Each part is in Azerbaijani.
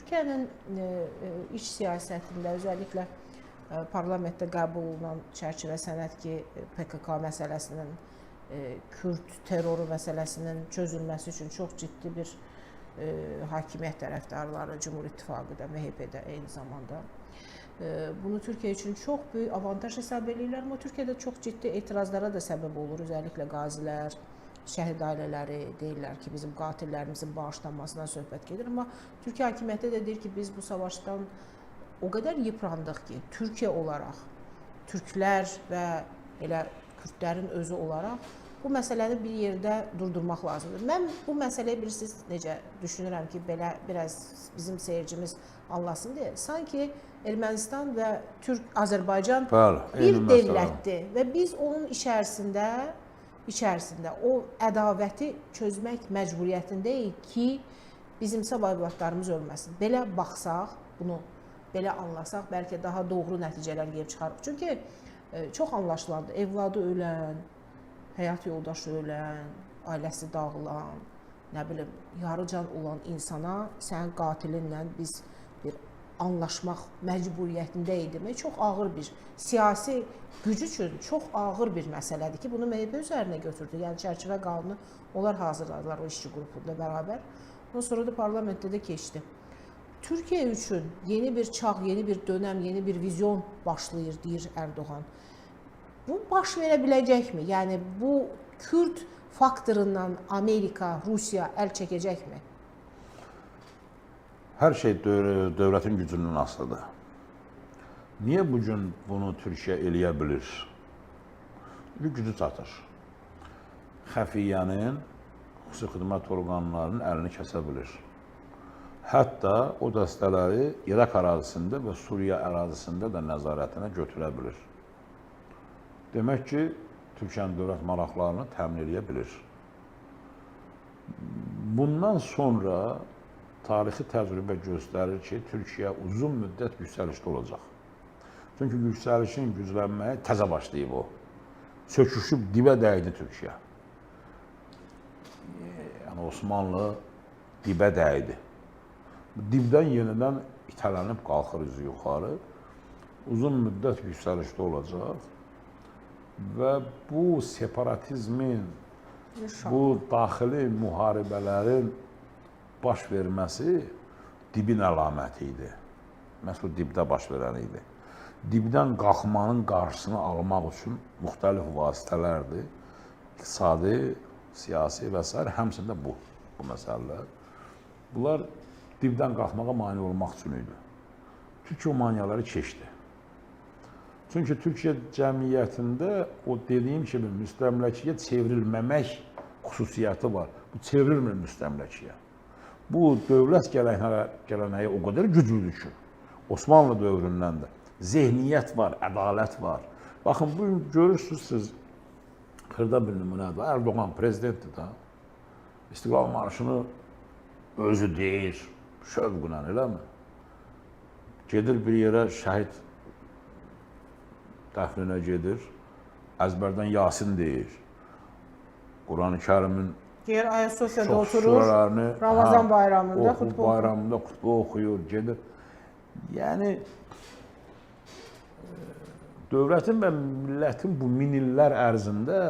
Türkiyənin iç siyasətində, özəlliklə parlamentdə qəbul olunan çərçivə sənəd ki, PKK məsələsinin, Kürd terroru məsələsinin çözülməsi üçün çox ciddi bir hakimiyyət tərəfdarları, Cumhur İttifaqı da, MHP-də eyni zamanda. Bunu Türkiyə üçün çox böyük avantaj hesab edirlər, amma Türkiyədə çox ciddi etirazlara da səbəb olur, özəlliklə qazilər, şəhid ailələri deyirlər ki, bizim qatillərimizin bağışlanmasından söhbət gedir, amma Türkiyə hakimiyyəti də deyir ki, biz bu savaşdan o qədər yıprandıq ki, Türkiyə olaraq, türklər və elə Kürdlərin özü olaraq bu məsələni bir yerdə durdurmaq lazımdır. Mən bu məsələyə bilirsiniz necə düşünürəm ki, belə biraz bizim seyircimiz anlasın deyə. Sanki Ermənistan və Azərbaycan bir dövlətdir və biz onun içərisində o ədavəti çözmək məcburiyyətindəyik ki, bizim səbəblərimiz ölməsin. Belə baxsaq, bunu belə anlasaq, bəlkə daha doğru nəticələr gəlib çıxarıq. Çünki çox anlaşılandır, evladı ölən, həyat yoldaşı ölən, ailəsi dağılan, nə bilim, yarıcan olan insana sənin qatilinlə biz bir anlaşmaq məcburiyyətində demək çox ağır bir siyasi güc üçün çox ağır bir məsələdir ki, bunu MHP üzərinə götürdü. Yəni çərçivə qanunu onlar hazırladılar o işçi qrupunda bərabər. Ondan sonra da parlamentdə də keçdi. Türkiyə üçün yeni bir çağ, yeni bir dönəm, yeni bir vizyon başlayır, deyir Erdoğan. Bu baş verə biləcəkmi? Yəni bu Kürd faktorundan Amerika, Rusiya əl çəkəcəkmi? Hər şey dövlətin gücündən asılıdır. Niyə bugün bunu Türkiyə eləyə bilir? Bir gücü çatır. Xəfiyyənin, xüsusi xidmət orqanlarının əlini kəsə bilir. Hətta o dəstələri İraq ərazisində və Suriya ərazisində də nəzarətinə götürə bilir. Demək ki, Türkiyənin dövlət maraqlarını təmin edə bilir. Bundan sonra tarixi təcrübə göstərir ki, Türkiyə uzun müddət yüksəlişdə olacaq. Çünki yüksəlişin güclənməyə təzə başlayıb o. Söküşüb dibə dəydi Türkiyə. Yəni Osmanlı dibə dəydi. Dibdən yenidən itələnib qalxır üzü yuxarı. Uzun müddət yüksəlişdə olacaq. Və bu separatizmin, bu daxili müharibələrin baş verməsi dibin əlaməti idi. Məhz bu dibdə baş verən idi. Dibdən qalxmanın qarşısını almaq üçün müxtəlif vasitələrdir. İqtisadi, siyasi və s. Həmçində bu məsələlər. Bunlar dibdən qalxmağa mane olmaq üçün idi. Türkiyə o maniyaları keçdi. Çünki Türkiyə cəmiyyətində o dediyim kimi müstəmləkəyə çevrilməmək xüsusiyyəti var. Bu çevrilmir müstəmləkəyə. Bu dövlət gələnəyi o qədər güclüdür ki, Osmanlı dövründən də zehniyyət var, ədalət var. Baxın, bu görürsünüz siz, xırda bir nümunədir. Erdoğan prezidentdir da, İstiqlal Marşını özü deyir, şövqlə, eləmi? Gedir bir yerə şəhid dəfninə gedir, əzbərdən Yasin deyir. Quran-ı Kərimin Deyir, Ayasofya'da oturur, Ramazan bayramında xutbə oxuyur, gedir. Yəni, dövlətin və millətin bu min illər ərzində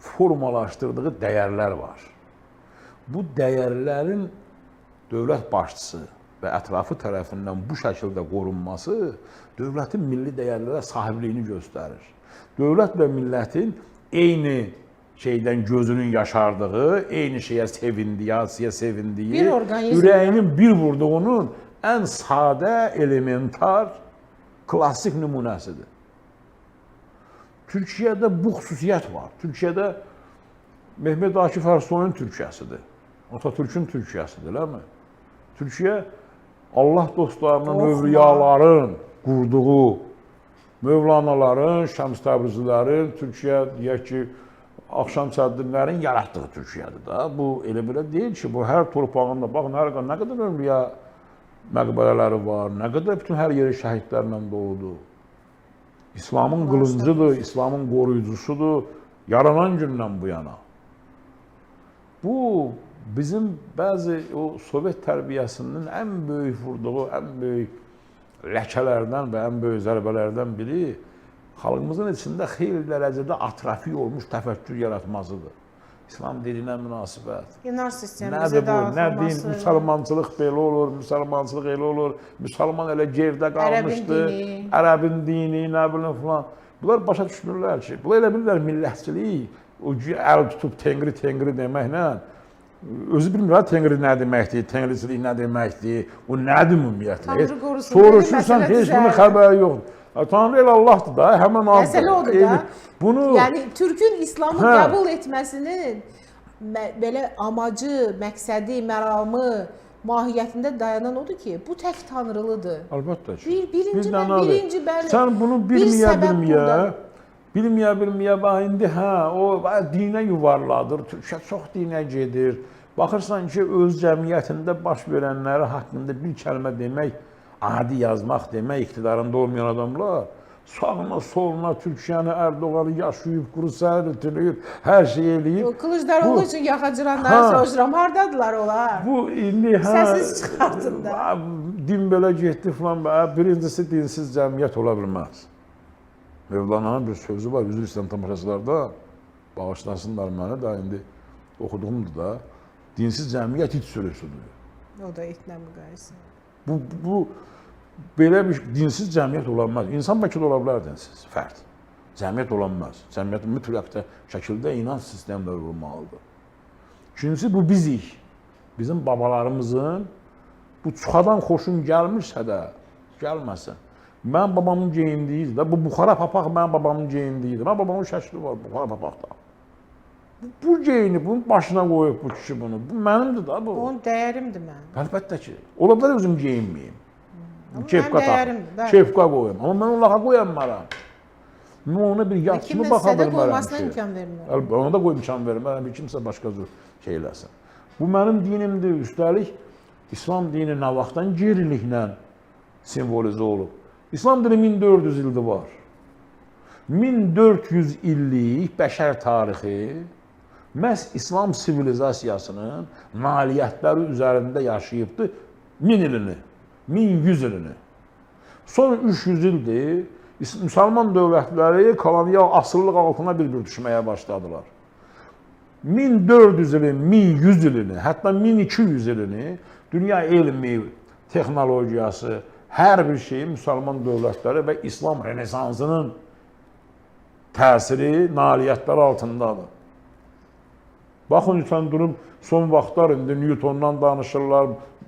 formalaşdırdığı dəyərlər var. Bu dəyərlərin dövlət başçısı və ətrafı tərəfindən bu şəkildə qorunması dövlətin milli dəyərlərə sahibliyini göstərir. Dövlət və millətin eyni şeydən gözünün yaşardığı, eyni şeyə sevindiyi, hadisəyə sevindiyi, ürəyinin bir vurduğunun ən sadə, elementar, klassik nümunəsidir. Türkiyədə bu xüsusiyyət var. Türkiyədə Mehmet Akif Ersoy'un Türkiyəsidir. Atatürk'ün Türkiyəsidir, eləmi? Türkiyə Allah dostlarının, övliyaların qurduğu, Mövlanaların, Şəms Təbrizilərin, Türkiyə, deyək ki, Axşam Səddinlərin yaratdığı Türkiyədir da. Bu elə belə deyil ki, bu hər torpağında, baxın, nə qədər övliya məqbələləri var, nə qədər bütün hər yeri şəhidlərlə doludur. İslamın qılıncıdır, İslamın qoruyucusudur, yaranan gündən bu yana. Bu bizim bəzi o Sovet tərbiyəsinin ən böyük vurduğu, ən böyük ləkələrdən və ən böyük zərbələrdən biri xalqımızın içində xeyli dərəcədə atrofiya olmuş təfəkkür yaratmasıdır. İslam dininə münasibət. İnanc sistemimizə Nədir bu? Nə din? daxilması. Müsəlmançılıq belə olur, müsəlmançılıq elə olur. Müsəlman elə gerdə qalmışdı. dini. Ərəbin dini, nə bilim filan. Bunlar başa düşmürlər ki, bunlar elə bilirlər millətçilik, o əl tutub tengri deməklə, özü bilmirlər tengri nə deməkdir, tengricilik nə deməkdir, o nədir ümumiyyətlə. Tanrı qorusun, Soruşursan, məsələ heç bunun düzəldi. xəbəri yoxdur. Tanrı elə Allahdır da, həmən Allahdır. Məsələ odur da. Bunu Yəni Türkün İslamı Hə. qəbul etməsinin belə amacı, məqsədi, məramı, mahiyyətində dayanan odur ki, bu tək tanrılıdır. əlbəttə ki. Birinci bəli. Sən bunu bir səbəb burada. bilməyə, bax indi o dinə yuvarladır, Türkiyə çox dinə gedir. Baxırsan ki, öz cəmiyyətində baş verənləri haqqında bir kəlmə demək, adi yazmaq demək iqtidarında olmayan adamlar sağına, soluna Türkiyəni, Erdoğanı yaşayıb, quru səhər ütülüyüb, hər şey eləyib. Kılıçdaroğlu üçün yaxacıranları soruşuram, hardadılar onlar? Bu indi Səsiz çıxardın da. din belə getdi filan, birincisi dinsiz cəmiyyət ola bilməz. Mevlana'nın bir sözü var, üzr istəyirəm tamaşaçılarda, bağışlasınlar mənə də, indi oxuduğumdur da, dinsiz cəmiyyət it sürüsüdür. O da itlə müqayisə. Bu belə bir dinsiz cəmiyyət ola bilməz. İnsan bəlkə də ola bilər dinsiz, fərd. Cəmiyyət ola bilməz. Cəmiyyət mütləq şəkildə inanc sistemləri olmalıdır. İkincisi, bu bizik. Bizim babalarımızın bu çuxadan xoşun gəlmirsə də, gəlməsin. Mən babamın geyindiyiydi də, bu Buxara papaq mənim babamın geyindiyiydi. Mən babamın şəkli var Buxara papaqda. Bu geyini, bunun başına qoyub bu kişi bunu. Bu mənimdir da bu. Onun dəyərimdir mənim. Əlbəttə ki. Ola bilər özüm geyinməyim. Kepka dəyərimdir, bəli. Kepka qoyum. Amma mən onlara qoyammaram. Mən ona bir yad kimi baxa Kimsə də bilmərəm qoymasına ki. imkan vermir. Ona da qoyub imkan vermərəm. Bir kimsə başqa cür şey eləsin. Bu mənim dinimdir. Üstəlik, İslam dini nə vaxtdan geriliklə simvolizə olub. İslam dini 1400 ildir var. 1400 illik bəşər tarixi məhz İslam sivilizasiyasının nailiyyətləri üzərində yaşayıbdır 1000 ilini, 1100 ilini. Son 300 ildir müsəlman dövlətləri kolonial asıllıq altına bir-bir düşməyə başladılar. 1400 ilin, 1100 ilini, hətta 1200 ilini dünya elmi, texnologiyası, hər bir şeyi müsəlman dövlətləri və İslam renesansının təsiri nailiyyətləri altındadır. Baxın, lütfen durum son vaxtlar indi Newtondan danışırlar,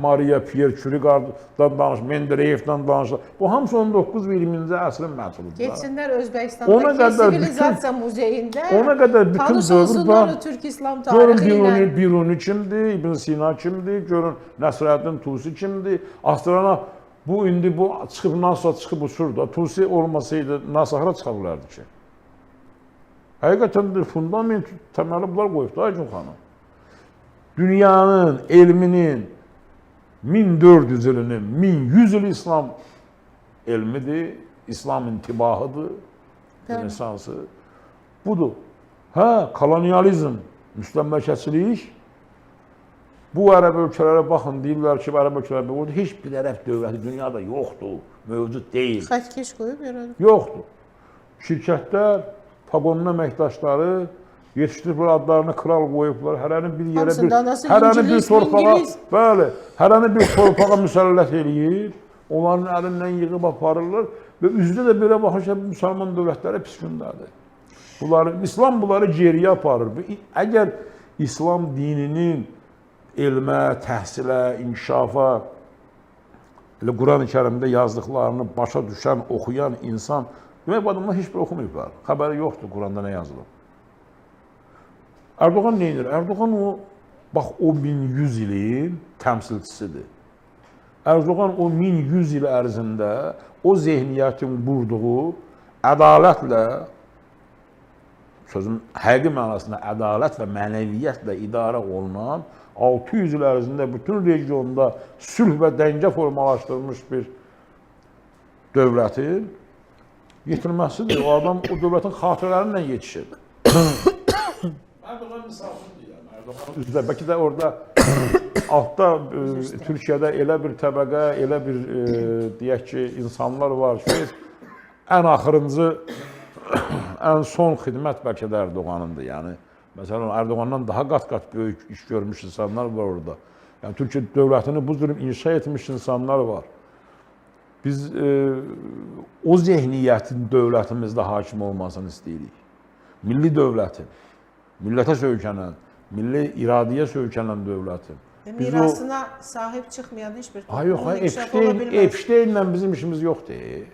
Maria Pierre Curie'dan danışırlar, Mendeleyev'dən danışırlar. Bu hamısı 19 və 20-ci əsrin məhsuludur. Geçsinlər Özbəkistan'dakı sivilizasiya muzeyində tanışılsınlar o Türk İslam tarihi ilə. Görün Biruni kimdir, İbn Sina kimdir, görün Nəsrəddin Tusi kimdir. Astronot bu indi bu çıxıb NASA çıxıb uçur da. Tusi olmasaydı NASA hara çıxa bilərdi ki? Həqiqətən bir fundament təməli bunlar qoyub da Aycun xanım. Dünyanın, elminin 1400 ilinin, 1100 il İslam elmidir, İslam intibahıdır, renesansı. Budur. Hə, kolonializm, müstəmləkəçilik. Bu ərəb ölkələrə baxın, deyirlər ki, ərəb ölkələrə orada heç bir ərəb dövləti dünyada yoxdur, mövcud deyil. Xətkeş qoyub yaradır. Yoxdur. Şirkətlər, pagonun əməkdaşları yetişdiriblər, adlarını kral qoyublar, hərəni bir yerə hərəni bir torpağa, bəli, hərəni bir torpağa müsəllət eləyir, onların əlindən yığıb aparırlar və üzrə də belə baxır ki, müsəlman dövlətləri pis gündədir. İslam bunları geriyə aparır. Əgər İslam dininin elmə, təhsilə, inkişafa, Quran-ı Kərimdə yazdıqlarını başa düşən, oxuyan insan, demək, bu adamlar heç bir oxumayıblar. Xəbəri yoxdur Quranda nə yazılıb. Erdoğan neyinir? Erdoğan bax, o 1100 ilin təmsilçisidir. Erdoğan o 1100 il ərzində o zehniyyətin qurduğu ədalətlə, sözün həqiqi mənasında ədalət və mənəviyyətlə idarə olunan 600 il ərzində bütün regionda sülh və dəngə formalaşdırmış bir dövlətin yetirməsidir. O adam o dövlətin xatirələrindən yetişir. Erdoğan misalını deyirəm. üzrə. Bəlkə də orada altda Türkiyədə elə bir təbəqə, elə bir deyək ki, insanlar var ki, ən axırıncı, ən son xidmət bəlkə də Ərdoğanındır. Yəni, məsələn, Ərdoğandan daha qat-qat böyük iş görmüş insanlar var orada. Yəni, Türkiyə dövlətini bu cür inşa etmiş insanlar var. Biz o zehniyyətin dövlətimizdə hakim olmasını istəyirik. Milli dövlətin, millətə söykənən, milli iradəyə söykənən dövlətin. Mirasına sahib çıxmayan heç bir Epşteynlə bizim işimiz yoxdur.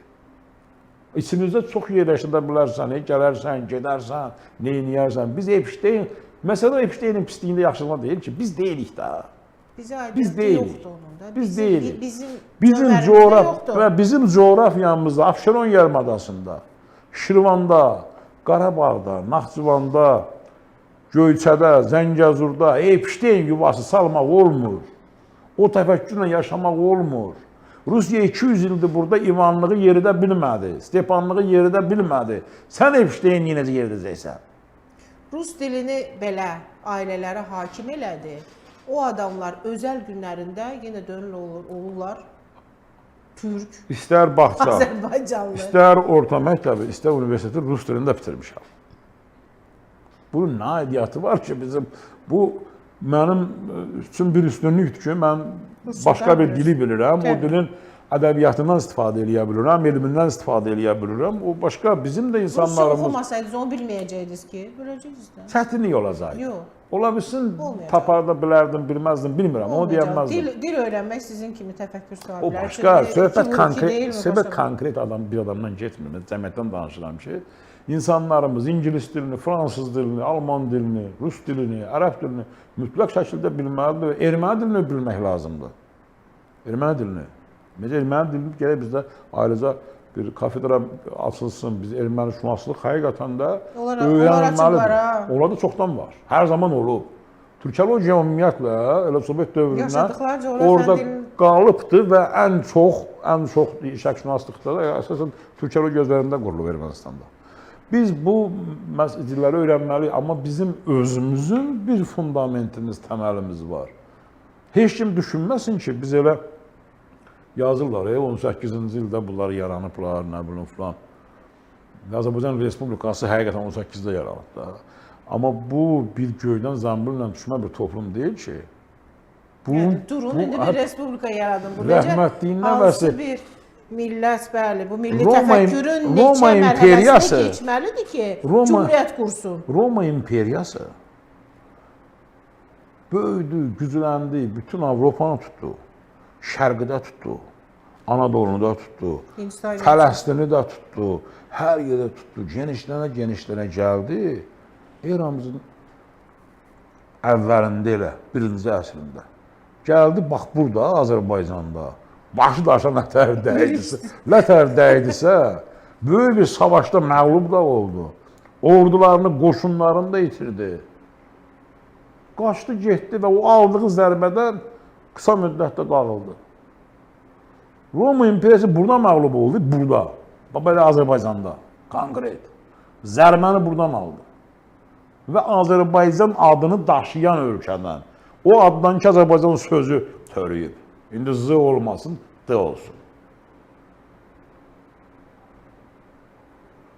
İçimizdə çox yerləşdə bilərsən, gələrsən, gedərsən, neyniyərsən. Biz Epşteyn, məsələ Epşteynin pisliyində yaxşılıq deyil ki, biz deyilik də. Biz deyilik. Biz deyilik. Bizim coğrafiyamızda, Abşeron yarımadasında, Şirvanda, Qarabağda, Naxçıvanda, Göyçədə, Zəngəzurda Epşteyn yuvası salmaq olmur. O təfəkkürlə yaşamaq olmur. Rusiya 200 ildir burada İvanlığı yeridə bilmədi, Stepanlığı yeridə bilmədi. Sən Epşteyn necə yeridəcəksən? Rus dilini belə ailələrə hakim elədi. O adamlar özəl günlərində yenə dönül olurlar Türk, İstər bağça, Azərbaycanlı, istər orta məktəbi, istər universiteti Rus dilində bitirmişəm. Bunun nə aidiyyatı var ki, bizim bu mənim üçün bir üstünlükdür ki, mən başqa bir dili bilirəm, o dilin ədəbiyyatından istifadə edə bilirəm, elmindən istifadə edə bilirəm. O başqa bizim də insanlarımız... Rusya oxumasaydınız, onu bilməyəcəydiniz ki, biləcəksiniz də. Çətinlik olacaq. Yox. Ola bilsin, taparda bilərdim, bilməzdim, bilmirəm, onu deyəməzdim. Dil öyrənmək sizin kimi təfəkkür sahibləri. O başqa, söhbət konkret bir adamdan getmir. Mən cəmiyyətdən danışıram ki, insanlarımız ingilis dilini, fransız dilini, alman dilini, rus dilini, ərəb dilini mütləq şəkildə bilməlidir və erməni dilini bilmək lazımdır. Erməni dilini. Erməni dilini gələk bizdə ayrıca bir kafedra açılsın, biz erməni şünaslıq həqiqətən də öyrənilməlidir. Onlar da çoxdan var. Hər zaman olub. Türkologiya ümumiyyətlə, elə Sovet dövründən orada qalıbdır və ən çox şərqşünaslıqda da əsasən Türkologiya üzərində qurulub Ermənistanda. Biz bu dilləri öyrənməliyik, amma bizim özümüzün bir fundamentimiz, təməlimiz var. Heç kim düşünməsin ki, biz elə yazırlar, 18-ci ildə bunları yaranıblar, nə bilim filan. Azərbaycan Respublikası həqiqətən 18-də yaranıb da. Amma bu bir göydən zəmbillə düşmə bir toplum deyil ki. Durun, indi bir respublika yaradın. Bu rəhmətliyindən hansı bir millət, bəli, bu milli təfəkkürün neçə mərhələsini keçməlidir ki, cümhuriyyət qursun. Roma imperiyası böyüdü, gücləndi, bütün Avropanı tutdu. Şərqidə tutdu, Anadolu'nu da tutdu, Fələstini də tutdu, hər yerdə tutdu, genişlənə gəldi. Eramızın əvvəlində elə, birinci əsrində. Gəldi, bax burada, Azərbaycanda, başı daşa nətər dəydisə, böyük bir savaşda məğlub da oldu. Ordularını, qoşunlarını da itirdi. Qaçdı, getdi və o aldığı zərbədən qısa müddətdə dağıldı. Roma imperiyası burada məğlub oldu, burada. Belə Azərbaycanda, konkret. Zərbəni buradan aldı. Və Azərbaycan adını daşıyan ölkədən. O addan ki, Azərbaycan sözü törüyüb. İndi Z olmasın, D olsun.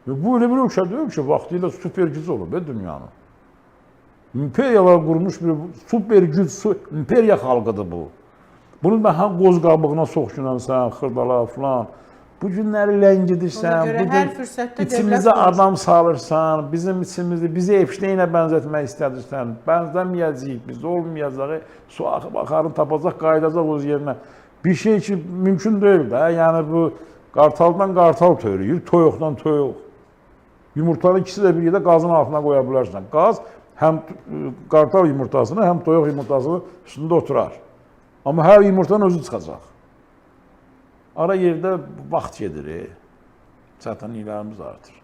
Bu elə bir ölkə deyil ki, vaxtilə süper güc olub dünyanın. İmperiyalar qurmuş bir super güc, imperiya xalqıdır bu. Bunu da həm qoz qabığına soxşunansan, xırdala filan. Bu günləri ləngidirsən, içimizə adam salırsan, bizim içimizdə, bizi Epşteynə bənzətmək istədirsən, bənzəməyəcəyik, biz olmayacaq, su axıb axarını tapacaq, qayıdacaq öz yerinə. Bir şey ki, mümkün deyil də, yəni bu qartaldan qartal törüyür, toyuqdan toyuq. Yumurtanın ikisi də bir yerdə qazın altına qoya bilərsən. Qaz həm qartal yumurtasını, həm toyuq yumurtasını üstündə oturar. Amma hər yumurtanın özü çıxacaq. Ara yerdə vaxt gedir, çətinliklərimiz artır.